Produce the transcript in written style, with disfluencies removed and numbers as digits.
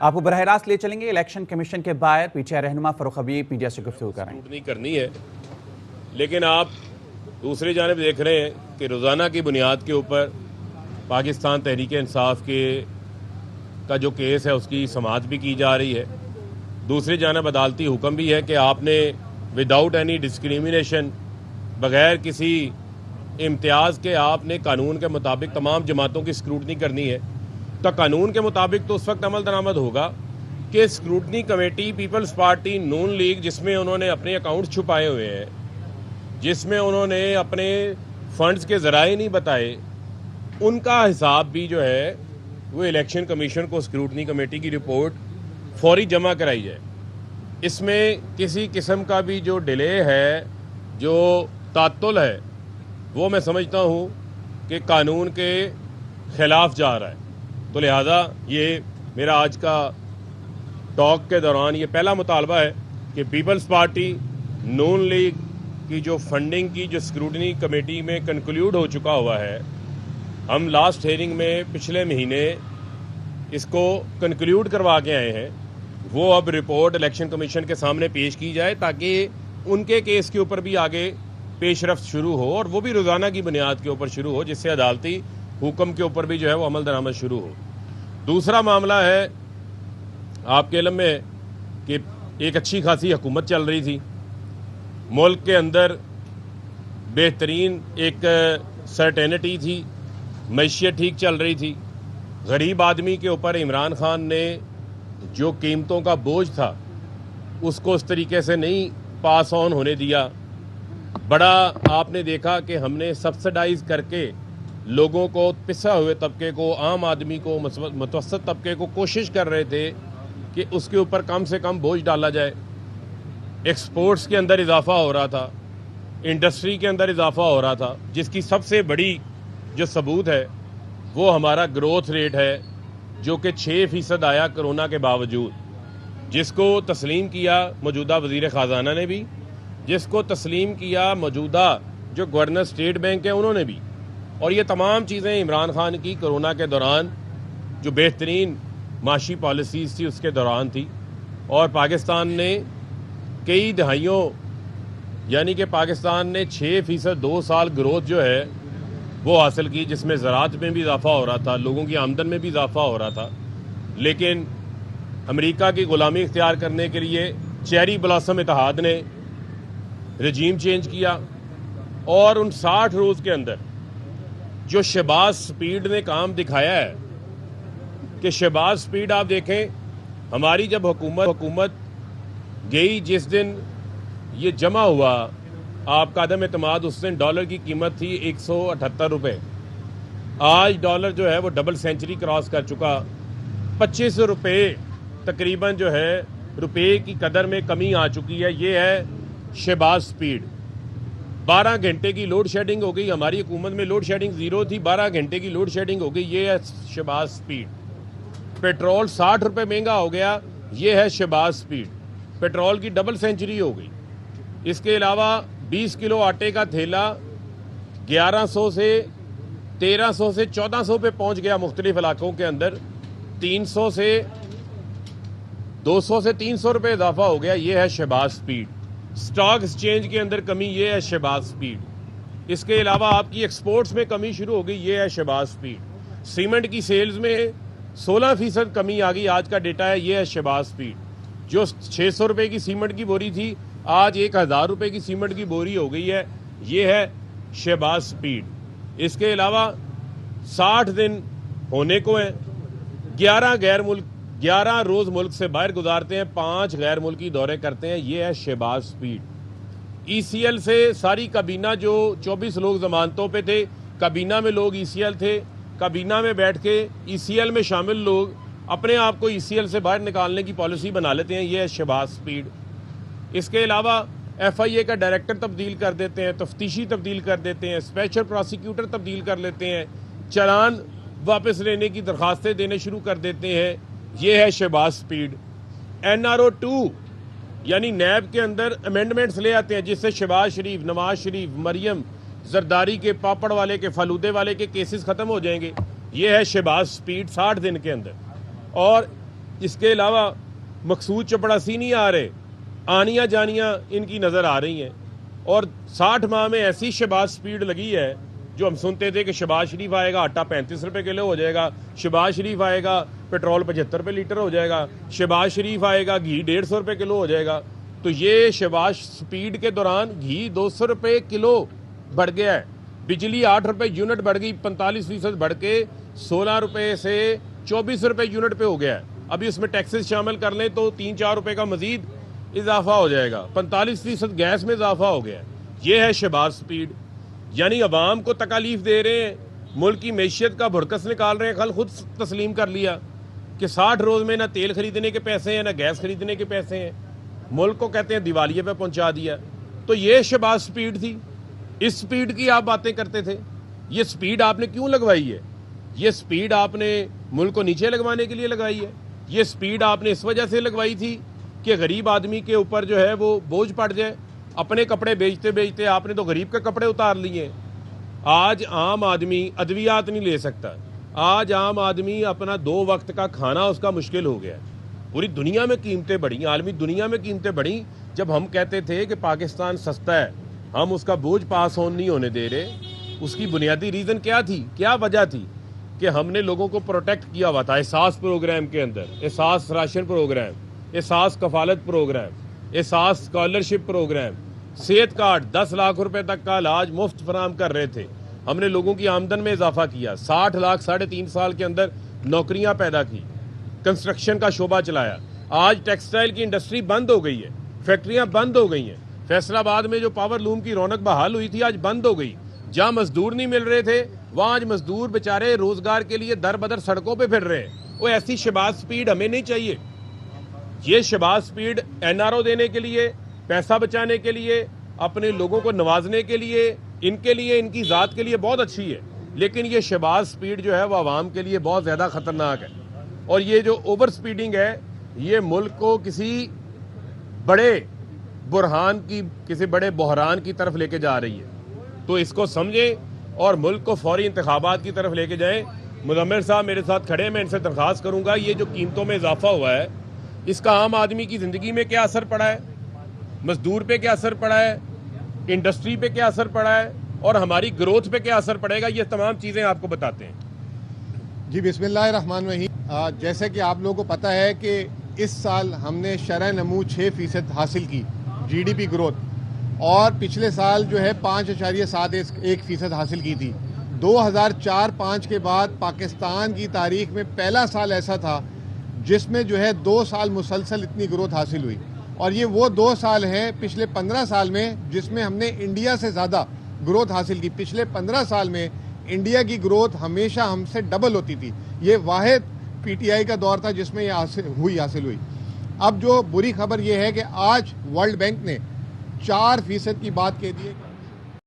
आपको बरह रास्त ले चलेंगे इलेक्शन कमीशन के बाहर। पीटीआई रहनुमा फरूख हबीब मीडिया से गुफ्तगू कर रहे हैं। नहीं करनी है, लेकिन आप दूसरी जानिब देख रहे हैं कि रोज़ाना की बुनियाद के ऊपर पाकिस्तान तहरीक इंसाफ के का जो केस है उसकी समाअत भी की जा रही है। दूसरी जानिब अदालती हुक्म भी है कि आपने विदाउट एनी डिस्क्रिमिनेशन, बग़ैर किसी इम्तियाज़ के आपने कानून के मुताबिक तमाम जमातों की स्क्रूटनी करनी है। तो कानून के मुताबिक तो उस वक्त अमल दरामद होगा कि स्क्रूटनी कमेटी पीपल्स पार्टी नून लीग, जिसमें उन्होंने अपने अकाउंट छुपाए हुए हैं, जिसमें उन्होंने अपने फंड्स के ज़राए नहीं बताए, उनका हिसाब भी जो है वो इलेक्शन कमीशन को स्क्रूटनी कमेटी की रिपोर्ट फौरी जमा कराई जाए। इसमें किसी किस्म का भी जो डिले है, जो तातुल है, वो मैं समझता हूँ कि कानून के ख़िलाफ़ जा रहा है। तो लिहाजा ये मेरा आज का टॉक के दौरान ये पहला मुतालबा है कि पीपल्स पार्टी नून लीग की जो फंडिंग की जो स्क्रूटनी कमेटी में कंक्लूड हो चुका हुआ है, हम लास्ट हेयरिंग में पिछले महीने इसको कंक्लूड करवा के आए हैं, वो अब रिपोर्ट इलेक्शन कमीशन के सामने पेश की जाए ताकि उनके केस के ऊपर भी आगे पेशरफ्त शुरू हो और वो भी रोज़ाना की बुनियाद के ऊपर शुरू हो, जिससे अदालती हुक्म के ऊपर भी जो है वो अमल दरामद शुरू हो। दूसरा मामला है, आपके इल्म में कि एक अच्छी खासी हुकूमत चल रही थी, मुल्क के अंदर बेहतरीन एक सर्टेनिटी थी, मैशियत ठीक चल रही थी। गरीब आदमी के ऊपर इमरान खान ने जो कीमतों का बोझ था उसको उस तरीके से नहीं पास ऑन होने दिया। बड़ा आपने देखा कि हमने सब्सिडाइज करके लोगों को, पिसा हुए तबके को, आम आदमी को, मुतवस्सित तबके को कोशिश कर रहे थे कि उसके ऊपर कम से कम बोझ डाला जाए। एक्सपोर्ट्स के अंदर इजाफा हो रहा था, इंडस्ट्री के अंदर इजाफा हो रहा था, जिसकी सबसे बड़ी जो सबूत है वो हमारा ग्रोथ रेट है जो कि 6% आया कोरोना के बावजूद, जिसको तस्लीम किया मौजूदा वज़ीर ख़ज़ाना ने भी, जिसको तस्लीम किया मौजूदा जो गवर्नर स्टेट बैंक है उन्होंने भी। और ये तमाम चीज़ें इमरान खान की कोरोना के दौरान जो बेहतरीन माशी पॉलिसीज़ थी उसके दौरान थी। और पाकिस्तान ने कई दहाइयों, यानी कि पाकिस्तान ने 6% 2 साल ग्रोथ जो है वो हासिल की, जिसमें ज़राअत में भी इजाफा हो रहा था, लोगों की आमदन में भी इजाफा हो रहा था। लेकिन अमेरिका की ग़ुलामी इख्तियार करने के लिए चेरी ब्लॉसम इत्तेहाद ने रजीम चेंज किया और उन 60 रोज़ के अंदर जो शहबाज स्पीड ने काम दिखाया है कि शहबाज स्पीड आप देखें, हमारी जब हुकूमत गई, जिस दिन ये जमा हुआ आपका अदम एतमाद, उस दिन डॉलर की कीमत थी 178 रुपये। आज डॉलर जो है वो डबल सेंचुरी क्रॉस कर चुका। 25 रुपये तकरीबन जो है रुपये की कदर में कमी आ चुकी है। ये है शहबाज स्पीड। 12 घंटे की लोड शेडिंग हो गई, हमारी हुकूमत में लोड शेडिंग 0 थी, 12 घंटे की लोड शेडिंग हो गई, ये है शहबाज स्पीड। पेट्रोल 60 रुपये महंगा हो गया, ये है शहबाज स्पीड। पेट्रोल की डबल सेंचुरी हो गई। इसके अलावा 20 किलो आटे का थैला 1100 से 1300 से 1400 पे पहुंच गया मुख्तलिफ इलाकों के अंदर। 200 से 300 रुपये इजाफा हो गया, ये है शहबाज स्पीड। स्टॉक एक्सचेंज के अंदर कमी, ये है शहबाज स्पीड। इसके अलावा आपकी एक्सपोर्ट्स में कमी शुरू हो गई, ये है शहबाज स्पीड। सीमेंट की सेल्स में 16% कमी आ गई, आज का डेटा है, ये है शहबाज स्पीड। जो 600 रुपये की सीमेंट की बोरी थी आज 1000 रुपये की सीमेंट की बोरी हो गई है, ये है शहबाज स्पीड। इसके अलावा 60 दिन होने को हैं, 11 रोज़ मुल्क से बाहर गुजारते हैं, 5 गैर मुल्की दौरे करते हैं, ये है शहबाज स्पीड। ECL से सारी काबीना, जो 24 लोग जमानतों पे थे, काबीना में लोग ECL थे, काबीना में बैठ के ECL में शामिल लोग अपने आप को ECL से बाहर निकालने की पॉलिसी बना लेते हैं, ये है शहबाज स्पीड। इसके अलावा FIA का डायरेक्टर तब्दील कर देते हैं, तफ्तीशी तब्दील कर देते हैं, स्पेशल प्रोसिक्यूटर तब्दील कर लेते हैं, चालान वापस लेने की दरख्वास्तें देने शुरू कर देते हैं, ये है शहबाज स्पीड। NRO 2 यानी नैब के अंदर अमेंडमेंट्स ले आते हैं, जिससे शहबाज शरीफ, नवाज शरीफ, मरियम, जरदारी के, पापड़ वाले के, फलूदे वाले के केसेस ख़त्म हो जाएंगे, ये है शहबाज स्पीड 60 दिन के अंदर। और اس کے علاوہ مقصود چپڑاسی نہیں آ رہے، آنیاں جانیاں ان کی نظر آ رہی ہیں. اور 60 ماہ میں ایسی شہباز سپیڈ لگی ہے جو ہم سنتے تھے کہ شہباز شریف آئے گا آٹا 35 روپے کلو ہو جائے گا، شہباز شریف آئے گا پیٹرول 75 روپے لیٹر ہو جائے گا، شہباز شریف آئے گا گھی 150 روپے کلو ہو جائے گا. تو یہ شہباز سپیڈ کے دوران گھی 200 روپے کلو بڑھ گیا ہے، بجلی 8 روپے یونٹ بڑھ گئی، 45% بڑھ کے 16 روپے سے 24 روپے یونٹ پہ ہو گیا ہے. ابھی اس میں ٹیکسز شامل کر لیں تو 3-4 روپے کا مزید اضافہ ہو جائے گا، 45% گیس میں اضافہ ہو گیا ہے. یہ ہے شہباز سپیڈ، یعنی عوام کو تکالیف دے رہے ہیں، ملک کی معیشت کا بھرکس نکال رہے ہیں. کل خود تسلیم کر لیا کہ 60 روز میں نہ تیل خریدنے کے پیسے ہیں نہ گیس خریدنے کے پیسے ہیں، ملک کو کہتے ہیں دیوالیے پہ پہنچا دیا. تو یہ شہباز سپیڈ تھی، اس سپیڈ کی آپ باتیں کرتے تھے. یہ سپیڈ آپ نے کیوں لگوائی ہے؟ یہ سپیڈ آپ نے ملک کو نیچے لگوانے کے لیے لگائی ہے. یہ سپیڈ آپ نے اس وجہ سے لگوائی تھی کہ غریب آدمی کے اوپر جو ہے وہ بوجھ پڑ جائے. اپنے کپڑے بیچتے بیچتے آپ نے تو غریب کے کپڑے اتار لیے. آج عام آدمی ادویات نہیں لے سکتا، آج عام آدمی اپنا 2 وقت کا کھانا اس کا مشکل ہو گیا. پوری دنیا میں قیمتیں بڑھیں، عالمی دنیا میں قیمتیں بڑھیں. جب ہم کہتے تھے کہ پاکستان سستا ہے، ہم اس کا بوجھ پاس آن نہیں ہونے دے رہے، اس کی بنیادی ریزن کیا تھی، کیا وجہ تھی؟ کہ ہم نے لوگوں کو پروٹیکٹ کیا ہوا تھا احساس پروگرام کے اندر، احساس راشن پروگرام، احساس کفالت پروگرام، احساس اسکالرشپ پروگرام، صحت کارڈ 10 لاکھ روپے تک کا علاج مفت فراہم کر رہے تھے. ہم نے لوگوں کی آمدن میں اضافہ کیا، 60 لاکھ 3.5 سال کے اندر نوکریاں پیدا کی، کنسٹرکشن کا شعبہ چلایا. آج ٹیکسٹائل کی انڈسٹری بند ہو گئی ہے، فیکٹریاں بند ہو گئی ہیں. فیصل آباد میں جو پاور لوم کی رونق بحال ہوئی تھی آج بند ہو گئی. جہاں مزدور نہیں مل رہے تھے وہاں آج مزدور بیچارے روزگار کے لیے در بدر سڑکوں پہ پھر رہے ہیں. وہ ایسی شہباز سپیڈ ہمیں نہیں چاہیے. یہ شہباز سپیڈ NRO دینے کے لیے، پیسہ بچانے کے لیے، اپنے لوگوں کو نوازنے کے لیے، ان کی ذات کے لیے بہت اچھی ہے، لیکن یہ شہباز سپیڈ جو ہے وہ عوام کے لیے بہت زیادہ خطرناک ہے. اور یہ جو اوور سپیڈنگ ہے یہ ملک کو کسی بڑے بحران کی طرف لے کے جا رہی ہے. تو اس کو سمجھیں اور ملک کو فوری انتخابات کی طرف لے کے جائیں. مزمل صاحب میرے ساتھ کھڑے ہیں، میں ان سے درخواست کروں گا یہ جو قیمتوں میں اضافہ ہوا ہے اس کا عام آدمی کی زندگی میں کیا اثر پڑا ہے، مزدور پہ کیا اثر پڑا ہے، انڈسٹری پہ کیا اثر پڑا ہے، اور ہماری گروتھ پہ کیا اثر پڑے گا، یہ تمام چیزیں آپ کو بتاتے ہیں. جی بسم اللہ الرحمن الرحیم. جیسے کہ آپ لوگوں کو پتہ ہے کہ اس سال ہم نے شرح نمو 6% حاصل کی GDP گروتھ، اور پچھلے سال جو ہے 5.71% حاصل کی تھی. 2004-05 کے بعد پاکستان کی تاریخ میں پہلا سال ایسا تھا جس میں جو ہے 2 سال مسلسل اتنی گروتھ حاصل ہوئی. اور یہ وہ 2 سال ہیں پچھلے 15 سال میں جس میں ہم نے انڈیا سے زیادہ گروتھ حاصل کی. پچھلے 15 سال میں انڈیا کی گروتھ ہمیشہ ہم سے ڈبل ہوتی تھی. یہ واحد PTI کا دور تھا جس میں یہ حاصل ہوئی. اب جو بری خبر یہ ہے کہ آج ورلڈ بینک نے 4% کی بات کہہ دی ہے.